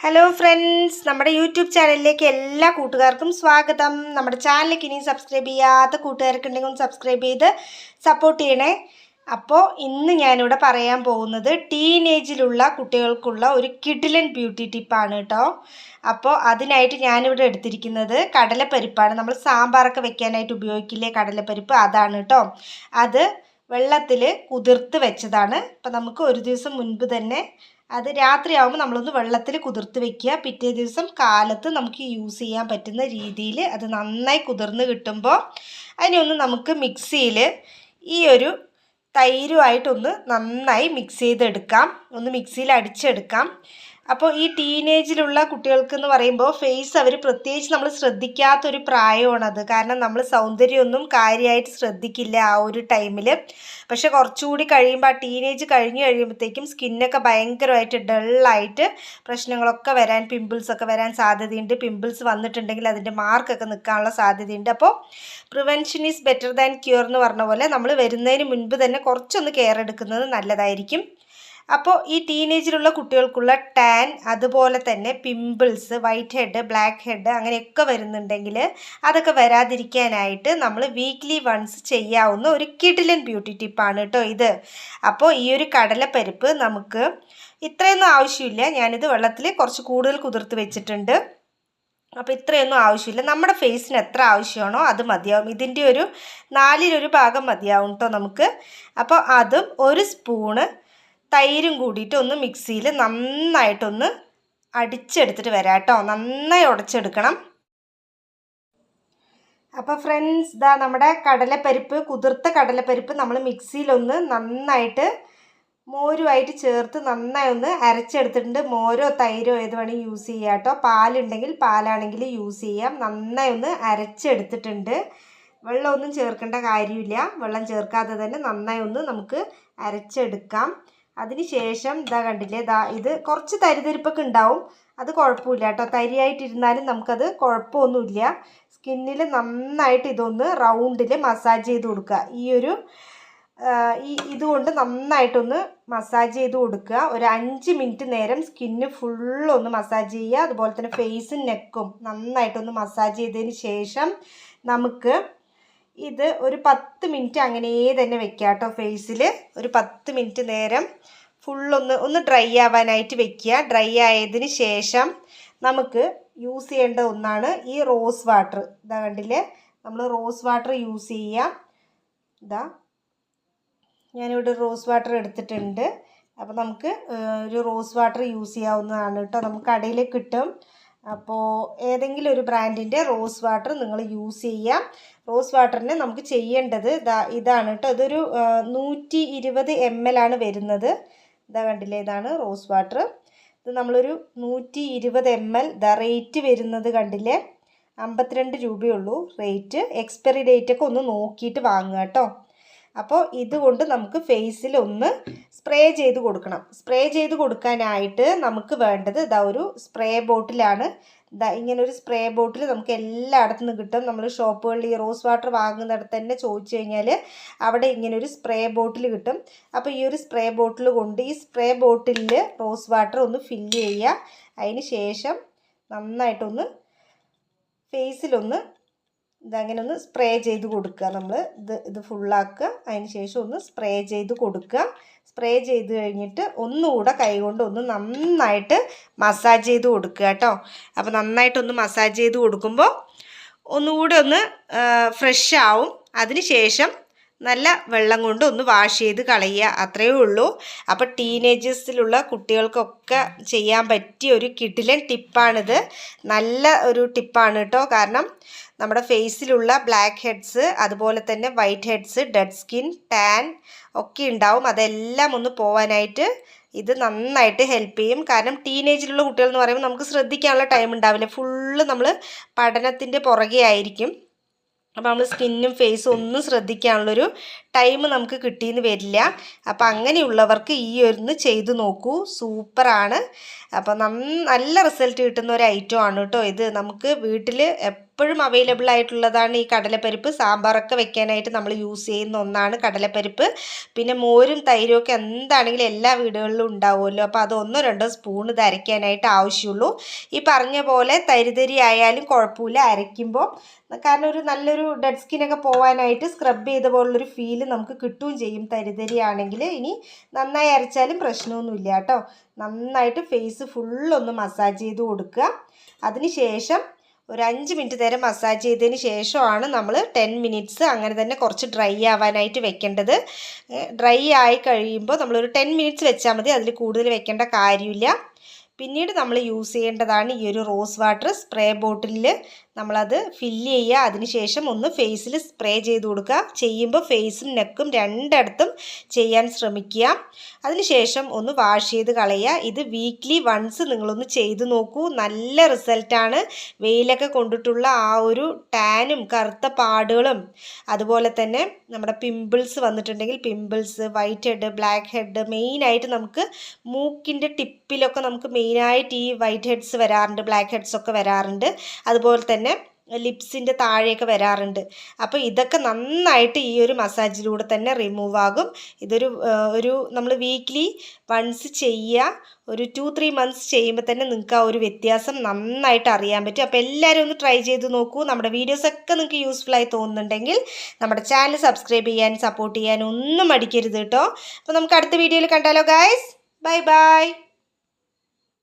Hello friends, നമ്മുടെ YouTube ചാനലിലേക്ക് എല്ലാ കൂട്ടുകാർക്കും സ്വാഗതം. നമ്മുടെ ചാനലിലേക്ക് ഇനിയും സബ്സ്ക്രൈബ് ചെയ്യാത്ത കൂട്ടുകാർക്കുണ്ടെങ്കിൽ ഒന്ന് സബ്സ്ക്രൈബ് ചെയ്ത് സപ്പോർട്ട് ചെയ്യണേ. അപ്പോൾ ഇന്ന് ഞാനിവിടെ പറയാൻ പോകുന്നത് ടീനേജിലുള്ള കുട്ടികൾക്കുള്ള ഒരു കിഡിലൻ ബ്യൂട്ടി ടിപ്പാണ് കേട്ടോ. അപ്പോൾ അതിനായിട്ട് ഞാനിവിടെ എടുത്തിരിക്കുന്നത് കടലപ്പരിപ്പാണ്. നമ്മൾ സാമ്പാറൊക്കെ വെക്കാനായിട്ട് ഉപയോഗിക്കില്ലേ കടലപ്പരിപ്പ്, അതാണ് കേട്ടോ. അത് വെള്ളത്തിൽ കുതിർത്ത് വെച്ചതാണ്. അപ്പം നമുക്ക് ഒരു ദിവസം മുൻപ് തന്നെ അത് രാത്രിയാകുമ്പോൾ നമ്മളൊന്ന് വെള്ളത്തിൽ കുതിർത്ത് വെക്കുക. പിറ്റേ ദിവസം കാലത്ത് നമുക്ക് യൂസ് ചെയ്യാൻ പറ്റുന്ന രീതിയിൽ അത് നന്നായി കുതിർന്ന് കിട്ടുമ്പോൾ അതിനൊന്ന് നമുക്ക് മിക്സിയിൽ ഈ ഒരു തൈരുമായിട്ടൊന്ന് നന്നായി മിക്സ് ചെയ്തെടുക്കാം, ഒന്ന് മിക്സിയിൽ അടിച്ചെടുക്കാം. അപ്പോൾ ഈ ടീനേജിലുള്ള കുട്ടികൾക്ക് എന്ന് പറയുമ്പോൾ ഫേസ് അവർ പ്രത്യേകിച്ച് നമ്മൾ ശ്രദ്ധിക്കാത്തൊരു പ്രായമാണത്. കാരണം നമ്മൾ സൗന്ദര്യമൊന്നും കാര്യമായിട്ട് ശ്രദ്ധിക്കില്ല ആ ഒരു ടൈമിൽ. പക്ഷെ കുറച്ചുകൂടി കഴിയുമ്പോൾ ആ ടീനേജ് കഴിഞ്ഞ് കഴിയുമ്പോഴത്തേക്കും സ്കിന്നൊക്കെ ഭയങ്കരമായിട്ട് ഡള്ളായിട്ട് പ്രശ്നങ്ങളൊക്കെ വരാൻ, പിമ്പിൾസൊക്കെ വരാൻ സാധ്യതയുണ്ട്. പിമ്പിൾസ് വന്നിട്ടുണ്ടെങ്കിൽ അതിൻ്റെ മാർക്കൊക്കെ നിൽക്കാനുള്ള സാധ്യതയുണ്ട്. അപ്പോൾ prevention is better than cure എന്ന് പറഞ്ഞ പോലെ നമ്മൾ വരുന്നതിന് മുൻപ് തന്നെ കുറച്ചൊന്ന് കെയർ എടുക്കുന്നത് നല്ലതായിരിക്കും. അപ്പോൾ ഈ ടീനേജിലുള്ള കുട്ടികൾക്കുള്ള ടാൻ, അതുപോലെ തന്നെ pimples, white head, black head അങ്ങനെയൊക്കെ വരുന്നുണ്ടെങ്കിൽ അതൊക്കെ വരാതിരിക്കാനായിട്ട് നമ്മൾ വീക്ക്ലി വൺസ് ചെയ്യാവുന്ന ഒരു കിഡിലൻ ബ്യൂട്ടി ടിപ്പാണ് കേട്ടോ ഇത്. അപ്പോൾ ഈ ഒരു കടലപ്പരിപ്പ് നമുക്ക് ഇത്രയൊന്നും ആവശ്യമില്ല. ഞാനിത് വെള്ളത്തിൽ കുറച്ച് കൂടുതൽ കുതിർത്ത് വെച്ചിട്ടുണ്ട്. അപ്പോൾ ഇത്രയൊന്നും ആവശ്യമില്ല. നമ്മുടെ ഫേസിന് എത്ര ആവശ്യമാണോ അത് മതിയാവും. ഇതിൻ്റെ ഒരു 4/1 ഭാഗം മതിയാവും കേട്ടോ നമുക്ക്. അപ്പോൾ അതും ഒരു സ്പൂണ് തൈരും കൂടിയിട്ട് ഒന്ന് മിക്സിയിൽ നന്നായിട്ടൊന്ന് അടിച്ചെടുത്തിട്ട് വരാം കേട്ടോ. നന്നായി ഉടച്ചെടുക്കണം. അപ്പോൾ ഫ്രണ്ട്സ്, ഇതാ നമ്മുടെ കടലപ്പരിപ്പ്, കുതിർത്ത കടലപ്പരിപ്പ് നമ്മൾ മിക്സിയിലൊന്ന് നന്നായിട്ട് മോരുമായിട്ട് ചേർത്ത് നന്നായി ഒന്ന് അരച്ചെടുത്തിട്ടുണ്ട്. മോരോ തൈരോ ഏത് വേണമെങ്കിൽ യൂസ് ചെയ്യാം കേട്ടോ. പാലുണ്ടെങ്കിൽ പാലാണെങ്കിൽ യൂസ് ചെയ്യാം. നന്നായി ഒന്ന് അരച്ചെടുത്തിട്ടുണ്ട്. വെള്ളമൊന്നും ചേർക്കേണ്ട കാര്യമില്ല. വെള്ളം ചേർക്കാതെ തന്നെ നന്നായി ഒന്ന് നമുക്ക് അരച്ചെടുക്കാം. അതിന് ശേഷം ഇതാ കണ്ടില്ലേ, ഇത് കുറച്ച് തരിതരിപ്പൊക്കെ ഉണ്ടാവും. അത് കുഴപ്പമില്ല കേട്ടോ. തരിയായിട്ടിരുന്നാലും നമുക്കത് കുഴപ്പമൊന്നുമില്ല. സ്കിന്നിൽ നന്നായിട്ട് ഇതൊന്ന് റൗണ്ടിൽ മസാജ് ചെയ്ത് കൊടുക്കുക. ഇതുകൊണ്ട് നന്നായിട്ടൊന്ന് മസാജ് ചെയ്ത് കൊടുക്കുക. ഒരു 5 മിനിറ്റ് നേരം സ്കിന്ന് ഫുള്ളൊന്ന് മസാജ് ചെയ്യുക. അതുപോലെ തന്നെ ഫേസും നെക്കും നന്നായിട്ടൊന്ന് മസാജ് ചെയ്തതിന് ശേഷം നമുക്ക് ഇത് ഒരു 10 മിനിറ്റ് അങ്ങനെ തന്നെ വെക്കുക കേട്ടോ. ഫേസിൽ ഒരു 10 മിനിറ്റ് നേരം ഫുള്ളൊന്ന് ഡ്രൈ ആവാനായിട്ട് വെക്കുക. ഡ്രൈ ആയതിന് ശേഷം നമുക്ക് യൂസ് ചെയ്യേണ്ട ഒന്നാണ് ഈ റോസ് വാട്ടർ. ഇതാ കണ്ടില്ലേ, നമ്മൾ റോസ് വാട്ടർ യൂസ് ചെയ്യാം. ഇതാ ഞാനിവിടെ റോസ് വാട്ടർ എടുത്തിട്ടുണ്ട്. അപ്പോൾ നമുക്ക് ഒരു റോസ് വാട്ടർ യൂസ് ചെയ്യാവുന്നതാണ് കേട്ടോ. നമുക്ക് കടയിൽ കിട്ടും. അപ്പോൾ ഏതെങ്കിലും ഒരു ബ്രാൻഡിൻ്റെ റോസ് വാട്ടർ നിങ്ങൾ യൂസ് ചെയ്യാം. റോസ് വാട്ടറിന് നമുക്ക് ചെയ്യേണ്ടത് ഇതാണ് കേട്ടോ. ഇതൊരു 120 ml ആണ് വരുന്നത്. ഇതാ കണ്ടില്ലേ, ഇതാണ് റോസ് വാട്ടർ. ഇത് നമ്മളൊരു 120 ml. റേറ്റ് വരുന്നത് കണ്ടില്ലേ, 52 രൂപയുള്ളൂ റേറ്റ്. എക്സ്പയറി ഡേറ്റൊക്കെ ഒന്ന് നോക്കിയിട്ട് വാങ്ങുക കേട്ടോ. അപ്പോൾ ഇതുകൊണ്ട് നമുക്ക് ഫേസിൽ ഒന്ന് സ്പ്രേ ചെയ്ത് കൊടുക്കണം. സ്പ്രേ ചെയ്ത് കൊടുക്കാനായിട്ട് നമുക്ക് വേണ്ടത് ഒരു സ്പ്രേ ബോട്ടിലാണ്. ഇങ്ങനൊരു സ്പ്രേ ബോട്ടിൽ നമുക്ക് എല്ലായിടത്തു നിന്ന് കിട്ടും. നമ്മൾ ഷോപ്പുകളിൽ ഈ റോസ് വാട്ടർ വാങ്ങുന്നിടത്ത് തന്നെ ചോദിച്ചു കഴിഞ്ഞാൽ അവിടെ ഇങ്ങനൊരു സ്പ്രേ ബോട്ടിൽ കിട്ടും. അപ്പോൾ ഈ ഒരു സ്പ്രേ ബോട്ടിൽ കൊണ്ട് ഈ സ്പ്രേ ബോട്ടിലിൽ റോസ് വാട്ടർ ഒന്ന് ഫില്ല് ചെയ്യുക. അതിന് ശേഷം നന്നായിട്ടൊന്ന് ഫേസിലൊന്ന് ഇതങ്ങനെ ഒന്ന് സ്പ്രേ ചെയ്ത് കൊടുക്കുക. നമ്മൾ ഇത് ഫുള്ളാക്കുക. അതിന് ശേഷം ഒന്ന് സ്പ്രേ ചെയ്ത് കൊടുക്കുക. സ്പ്രേ ചെയ്ത് കഴിഞ്ഞിട്ട് ഒന്നുകൂടെ കൈകൊണ്ട് ഒന്ന് നന്നായിട്ട് മസാജ് ചെയ്ത് കൊടുക്കുക കേട്ടോ. അപ്പോൾ നന്നായിട്ടൊന്ന് മസാജ് ചെയ്ത് കൊടുക്കുമ്പോൾ ഒന്നുകൂടെ ഒന്ന് ഫ്രഷ് ആവും. അതിന് ശേഷം നല്ല വെള്ളം കൊണ്ട് ഒന്ന് വാഷ് ചെയ്ത് കളയുക, അത്രയേ ഉള്ളൂ. അപ്പോൾ ടീനേജേഴ്സിലുള്ള കുട്ടികൾക്കൊക്കെ ചെയ്യാൻ പറ്റിയ ഒരു കിഡിലൻ ടിപ്പാണിത്. നല്ല ഒരു ടിപ്പാണ് കേട്ടോ. കാരണം നമ്മുടെ ഫേസിലുള്ള ബ്ലാക്ക് ഹെഡ്സ്, അതുപോലെ തന്നെ whiteheads, dead skin, tan ഒക്കെ ഉണ്ടാവും. അതെല്ലാം ഒന്ന് പോവാനായിട്ട് ഇത് നന്നായിട്ട് ഹെൽപ്പ് ചെയ്യും. കാരണം ടീനേജിലുള്ള കുട്ടികൾ എന്ന് പറയുമ്പോൾ നമുക്ക് ശ്രദ്ധിക്കാനുള്ള ടൈം ഉണ്ടാവില്ല. ഫുള്ള് നമ്മൾ പഠനത്തിൻ്റെ പുറകെ ആയിരിക്കും. അപ്പോൾ നമ്മൾ സ്കിന്നും ഫേസും ഒന്നും ശ്രദ്ധിക്കാനുള്ളൊരു ടൈം നമുക്ക് കിട്ടിയെന്ന് വരില്ല. അപ്പോൾ അങ്ങനെയുള്ളവർക്ക് ഈ ഒന്ന് ചെയ്ത് നോക്കൂ, സൂപ്പറാണ്. അപ്പോൾ നല്ല റിസൾട്ട് കിട്ടുന്ന ഒരു ഐറ്റം ആണ് കേട്ടോ ഇത്. നമുക്ക് വീട്ടിൽ എപ്പോഴും അവൈലബിൾ ആയിട്ടുള്ളതാണ് ഈ കടലപ്പരിപ്പ്. സാമ്പാറൊക്കെ വെക്കാനായിട്ട് നമ്മൾ യൂസ് ചെയ്യുന്ന ഒന്നാണ് കടലപ്പരിപ്പ്. പിന്നെ മോരും തൈരും ഒക്കെ എന്താണെങ്കിലും എല്ലാ വീടുകളിലും ഉണ്ടാവുമല്ലോ. അപ്പോൾ അത് 1-2 സ്പൂൺ ഇത് അരയ്ക്കാനായിട്ട് ആവശ്യമുള്ളൂ. ഈ പറഞ്ഞ പോലെ തരിതരി ആയാലും കുഴപ്പമില്ല അരയ്ക്കുമ്പോൾ, കാരണം ഒരു നല്ലൊരു ഡെഡ് സ്കിന്നൊക്കെ പോകാനായിട്ട് സ്ക്രബ് ചെയ്ത പോലുള്ളൊരു ഫീല് നമുക്ക് കിട്ടുകയും ചെയ്യും തരിതരി ആണെങ്കിൽ. ഇനി നന്നായി അരച്ചാലും പ്രശ്നമൊന്നുമില്ല കേട്ടോ. നന്നായിട്ട് ഫേസ് ഫുള്ളൊന്ന് മസാജ് ചെയ്ത് കൊടുക്കുക. അതിന് ശേഷം ഒരു 5 മിനിറ്റ് നേരം മസാജ് ചെയ്തതിന് ശേഷമാണ് നമ്മൾ 10 മിനിറ്റ്സ് അങ്ങനെ തന്നെ കുറച്ച് ഡ്രൈ ആവാനായിട്ട് വെക്കേണ്ടത്. ഡ്രൈ ആയി കഴിയുമ്പോൾ നമ്മളൊരു 10 മിനിറ്റ്സ് വെച്ചാൽ മതി, അതിൽ കൂടുതൽ വെക്കേണ്ട കാര്യമില്ല. പിന്നീട് നമ്മൾ യൂസ് ചെയ്യേണ്ടതാണ് ഈ ഒരു റോസ് വാട്ടർ സ്പ്രേ ബോട്ടിലിൽ നമ്മളത് ഫില്ല് ചെയ്യുക. അതിനുശേഷം ഒന്ന് ഫേസിൽ സ്പ്രേ ചെയ്ത് കൊടുക്കുക. ചെയ്യുമ്പോൾ ഫേസും നെക്കും രണ്ടിടത്തും ചെയ്യാൻ ശ്രമിക്കുക. അതിനുശേഷം ഒന്ന് വാഷ് ചെയ്ത് കളയുക. ഇത് വീക്ക്ലി വൺസ് നിങ്ങളൊന്ന് ചെയ്ത് നോക്കൂ. നല്ല റിസൾട്ടാണ്. വെയിലൊക്കെ കൊണ്ടിട്ടുള്ള ആ ഒരു ടാനും കറുത്ത പാടുകളും അതുപോലെ തന്നെ നമ്മുടെ പിമ്പിൾസ് വന്നിട്ടുണ്ടെങ്കിൽ pimples, white head, black head, മെയിനായിട്ട് നമുക്ക് മൂക്കിൻ്റെ ടിപ്പിലൊക്കെ നമുക്ക് മെയിനായിട്ട് ഈ വൈറ്റ് ഹെഡ്സ് വരാറുണ്ട്, ബ്ലാക്ക് ഹെഡ്സ് ഒക്കെ വരാറുണ്ട്. അതുപോലെ തന്നെ ലിപ്സിൻ്റെ താഴെയൊക്കെ വരാറുണ്ട്. അപ്പോൾ ഇതൊക്കെ നന്നായിട്ട് ഈ ഒരു മസാജിലൂടെ തന്നെ റിമൂവ് ആകും. ഇതൊരു നമ്മൾ വീക്ക്ലി വൺസ് ചെയ്യുക. ഒരു 2-3 മന്ത്സ് ചെയ്യുമ്പോൾ തന്നെ നിങ്ങൾക്ക് ആ ഒരു വ്യത്യാസം നന്നായിട്ട് അറിയാൻ പറ്റും. അപ്പോൾ എല്ലാവരും ഒന്ന് ട്രൈ ചെയ്ത് നോക്കൂ. നമ്മുടെ വീഡിയോസൊക്കെ നിങ്ങൾക്ക് യൂസ്ഫുൾ ആയി തോന്നുന്നുണ്ടെങ്കിൽ നമ്മുടെ ചാനൽ സബ്സ്ക്രൈബ് ചെയ്യാൻ സപ്പോർട്ട് ചെയ്യാൻ ഒന്നും മടിക്കരുത് കേട്ടോ. അപ്പോൾ നമുക്ക് അടുത്ത വീഡിയോയിൽ കണ്ടാലോ ഗൈസ്. Bye bye.